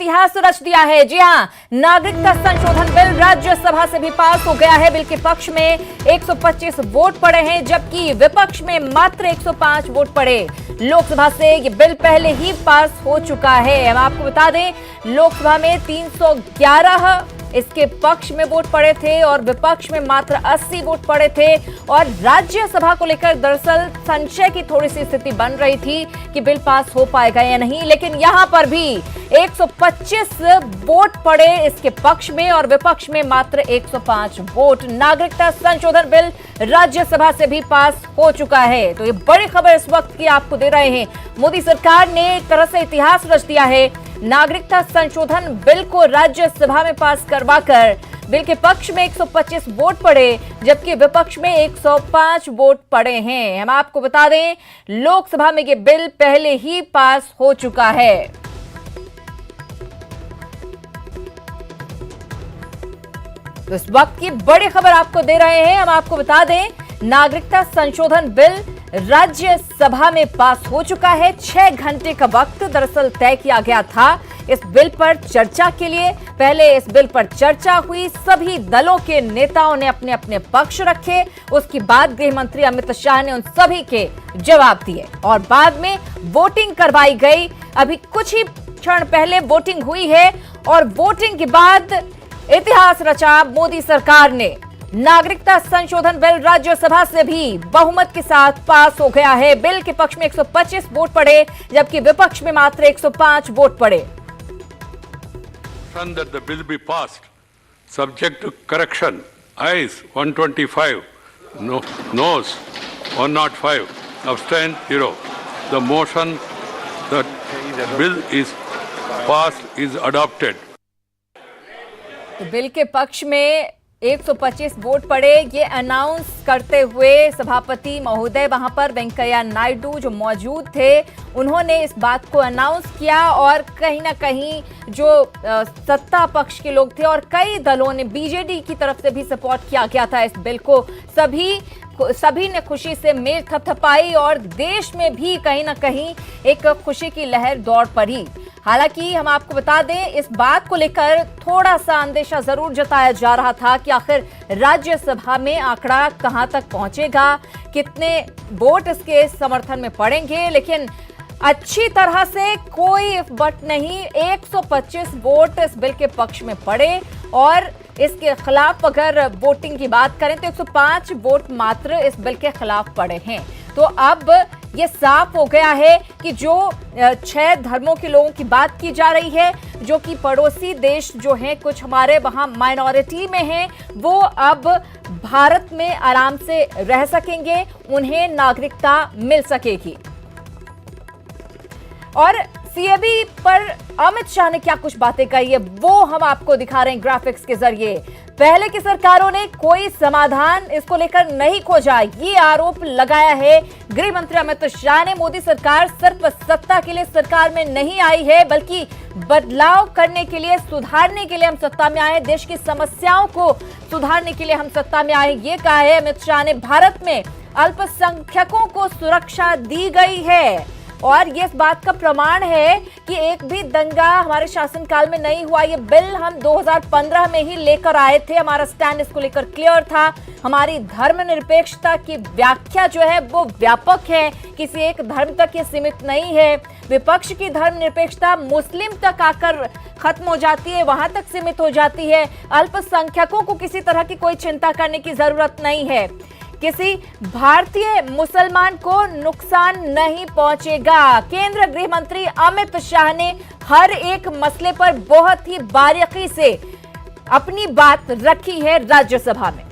इतिहास रच दिया है। जी हां, नागरिकता संशोधन बिल राज्यसभा से भी पास हो गया है। बिल के पक्ष में 125 वोट पड़े हैं, जबकि विपक्ष में मात्र 105 वोट पड़े। लोकसभा से ये बिल पहले ही पास हो चुका है। हम आपको बता दें, लोकसभा में 311 इसके पक्ष में वोट पड़े थे और विपक्ष में मात्र 80 वोट पड़े थे। और राज्यसभा को लेकर दरअसल संशय की थोड़ी सी स्थिति बन रही थी कि बिल पास हो पाएगा या नहीं, लेकिन यहां पर भी 125 वोट पड़े इसके पक्ष में और विपक्ष में मात्र 105 वोट। नागरिकता संशोधन बिल राज्यसभा से भी पास हो चुका है। तो ये बड़ी खबर इस वक्त की आपको दे रहे हैं। मोदी सरकार ने एक तरह से इतिहास रच दिया है। नागरिकता संशोधन बिल को राज्यसभा में पास करवाकर बिल के पक्ष में 125 वोट पड़े, जबकि विपक्ष में 105 वोट पड़े हैं। हम आपको बता दें, लोकसभा में ये बिल पहले ही पास हो चुका है। तो इस वक्त की बड़ी खबर आपको दे रहे हैं। हम आपको बता दें, नागरिकता संशोधन बिल राज्यसभा में पास हो चुका है। 6 घंटे का वक्त दरअसल तय किया गया था इस बिल पर चर्चा के लिए। पहले इस बिल पर चर्चा हुई, सभी दलों के नेताओं ने अपने अपने पक्ष रखे। उसके बाद गृह मंत्री अमित शाह ने उन सभी के जवाब दिए और बाद में वोटिंग करवाई गई। अभी कुछ ही क्षण पहले वोटिंग हुई है और वोटिंग के बाद इतिहास रचा मोदी सरकार ने। नागरिकता संशोधन बिल राज्यसभा से भी बहुमत के साथ पास हो गया है। बिल के पक्ष में 125 वोट पड़े, जबकि विपक्ष में मात्र 105 वोट पड़े। That the bill be passed, subject to correction. Ayes 125, noes 105, abstain 0. The motion that bill is passed is adopted. तो बिल के पक्ष में 125 वोट पड़े। ये अनाउंस करते हुए सभापति महोदय वहां पर वेंकैया नायडू जो मौजूद थे, उन्होंने इस बात को अनाउंस किया और कहीं ना कहीं जो सत्ता पक्ष के लोग थे और कई दलों ने, बीजेडी की तरफ से भी सपोर्ट किया गया था इस बिल को, सभी ने खुशी से मेज थपथपाई और देश में भी कहीं ना कहीं एक खुशी की लहर दौड़ पड़ी। हालांकि हम आपको बता दें, इस बात को लेकर थोड़ा सा अंदेशा जरूर जताया जा रहा था कि आखिर राज्यसभा में आंकड़ा कहां तक पहुंचेगा, कितने वोट इसके समर्थन में पड़ेंगे, लेकिन अच्छी तरह से कोई इफ बट नहीं, 125 वोट इस बिल के पक्ष में पड़े और इसके खिलाफ अगर वोटिंग की बात करें तो 105 वोट मात्र इस बिल के खिलाफ पड़े हैं। तो अब ये साफ हो गया है कि जो 6 धर्मों के लोगों की बात की जा रही है, जो कि पड़ोसी देश जो हैं कुछ हमारे वहां माइनॉरिटी में हैं, वो अब भारत में आराम से रह सकेंगे, उन्हें नागरिकता मिल सकेगी। और सीएबी पर अमित शाह ने क्या कुछ बातें कही है वो हम आपको दिखा रहे हैं ग्राफिक्स के जरिए। पहले की सरकारों ने कोई समाधान इसको लेकर नहीं खोजा, ये आरोप लगाया है गृह मंत्री अमित शाह ने। मोदी सरकार सिर्फ सत्ता के लिए सरकार में नहीं आई है, बल्कि बदलाव करने के लिए, सुधारने के लिए हम सत्ता में आए, देश की समस्याओं को सुधारने के लिए हम सत्ता में आए, ये कहा है अमित शाह ने। भारत में अल्पसंख्यकों को सुरक्षा दी गई है और ये इस बात का प्रमाण है कि एक भी दंगा हमारे शासनकाल में नहीं हुआ। ये बिल हम 2015 में ही लेकर आए थे, हमारा स्टैंड इसको लेकर क्लियर था। हमारी धर्मनिरपेक्षता की व्याख्या जो है वो व्यापक है, किसी एक धर्म तक ये सीमित नहीं है। विपक्ष की धर्मनिरपेक्षता मुस्लिम तक आकर खत्म हो जाती है, वहां तक सीमित हो जाती है। अल्पसंख्यकों को किसी तरह की कोई चिंता करने की जरूरत नहीं है। किसी भारतीय मुसलमान को नुकसान नहीं पहुंचेगा। केंद्रीय गृह मंत्री अमित शाह ने हर एक मसले पर बहुत ही बारीकी से अपनी बात रखी है राज्यसभा में।